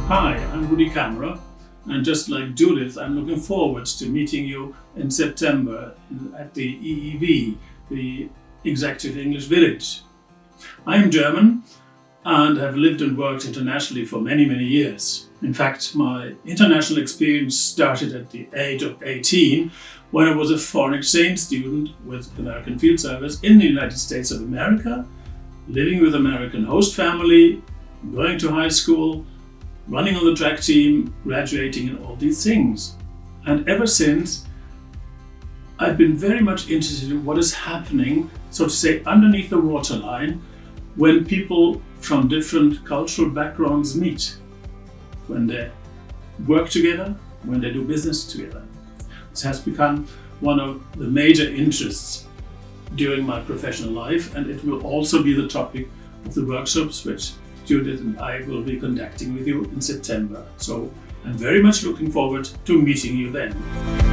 Hi, I'm Rudi Camerer, and just like Judith, I'm looking forward to meeting you in September at the EEV, the Executive English Village. I'm German and have lived and worked internationally for many years. In fact, my international experience started at the age of 18 when I was a foreign exchange student with American Field Service in the United States of America, living with American host family, going to high school, running on the track team, graduating, and all these things. And ever since, I've been very much interested in what is happening, so to say, underneath the waterline when people from different cultural backgrounds meet, when they work together, when they do business together. This has become one of the major interests during my professional life, and it will also be the topic of the workshops which Judith and I will be conducting with you in September. So I'm very much looking forward to meeting you then.